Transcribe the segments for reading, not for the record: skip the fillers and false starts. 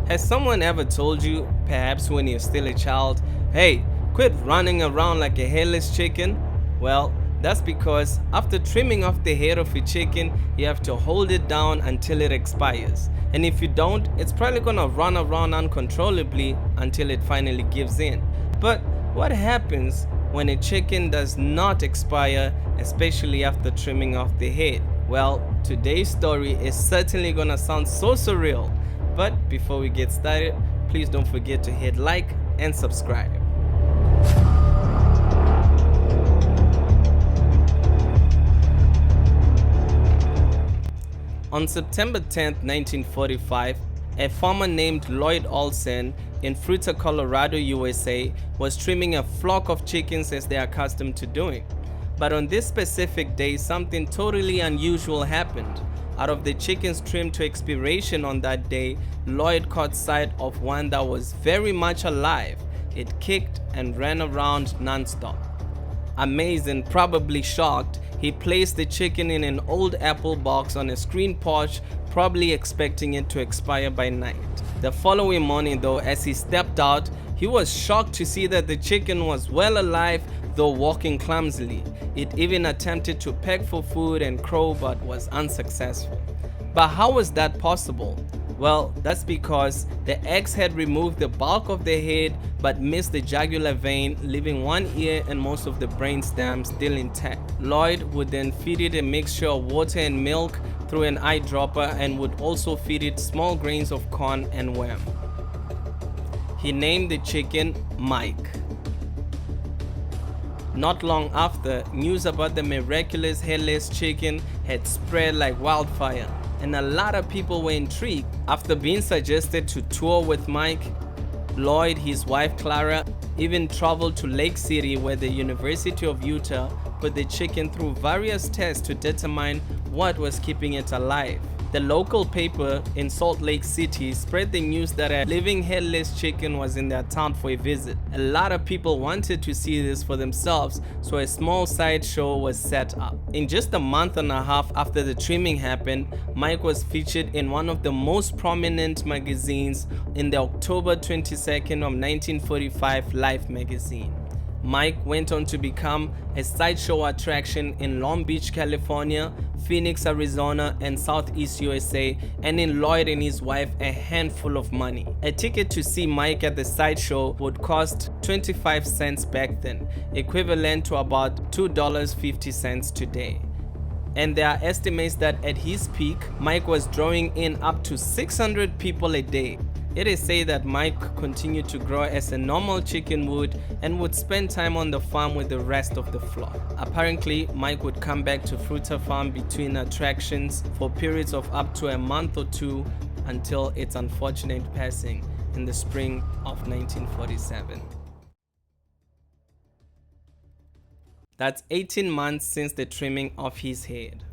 Has someone ever told you, perhaps when you're still a child, hey, quit running around like a headless chicken? Well, that's because after trimming off the head of a chicken, you have to hold it down until it expires. And if you don't, it's probably gonna run around uncontrollably until it finally gives in. But what happens when a chicken does not expire, especially after trimming off the head? Well, today's story is certainly gonna sound so surreal. But before we get started, please don't forget to hit like and subscribe. On September 10, 1945, a farmer named Lloyd Olsen in Fruita, Colorado, USA was trimming a flock of chickens as they are accustomed to doing. But on this specific day, something totally unusual happened. Out of the chickens trimmed to expiration on that day, Lloyd caught sight of one that was very much alive. It kicked and ran around non-stop. Amazed and probably shocked, he placed the chicken in an old apple box on a screen porch, probably expecting it to expire by night. The following morning though, as he stepped out, he was shocked to see that the chicken was well alive, though walking clumsily. It even attempted to peck for food and crow but was unsuccessful. But how was that possible? Well, that's because the eggs had removed the bulk of the head but missed the jugular vein, leaving one ear and most of the brainstem still intact. Lloyd would then feed it a mixture of water and milk through an eyedropper and would also feed it small grains of corn and worm. He named the chicken Mike. Not long after, news about the miraculous headless chicken had spread like wildfire, and a lot of people were intrigued. After being suggested to tour with Mike, Lloyd, his wife Clara, even traveled to Lake City, where the University of Utah put the chicken through various tests to determine what was keeping it alive. The local paper in Salt Lake City spread the news that a living headless chicken was in their town for a visit. A lot of people wanted to see this for themselves, so a small sideshow was set up. In just a month and a half after the trimming happened, Mike was featured in one of the most prominent magazines in the October 22nd of 1945 Life magazine. Mike went on to become a sideshow attraction in Long Beach, California, Phoenix, Arizona, and Southeast USA, and in Lloyd and his wife a handful of money. A ticket to see Mike at the sideshow would cost 25 cents back then, equivalent to about $2.50 today. And there are estimates that at his peak, Mike was drawing in up to 600 people a day. It is said that Mike continued to grow as a normal chicken would and would spend time on the farm with the rest of the flock. Apparently, Mike would come back to Fruita Farm between attractions for periods of up to a month or two until its unfortunate passing in the spring of 1947. That's 18 months since the trimming of his head.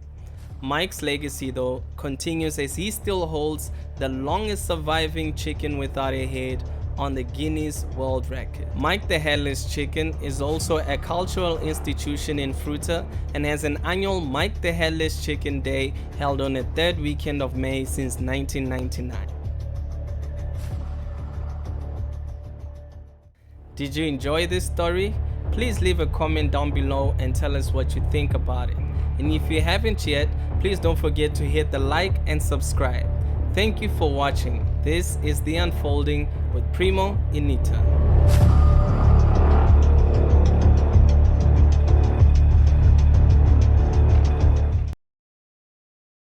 Mike's legacy though continues as he still holds the longest surviving chicken without a head on the Guinness World Record. Mike the Headless Chicken is also a cultural institution in Fruita and has an annual Mike the Headless Chicken Day held on the third weekend of May since 1999. Did you enjoy this story? Please leave a comment down below and tell us what you think about it. And if you haven't yet, please don't forget to hit the like and subscribe. Thank you for watching. This is The Unfolding with Primo Inita.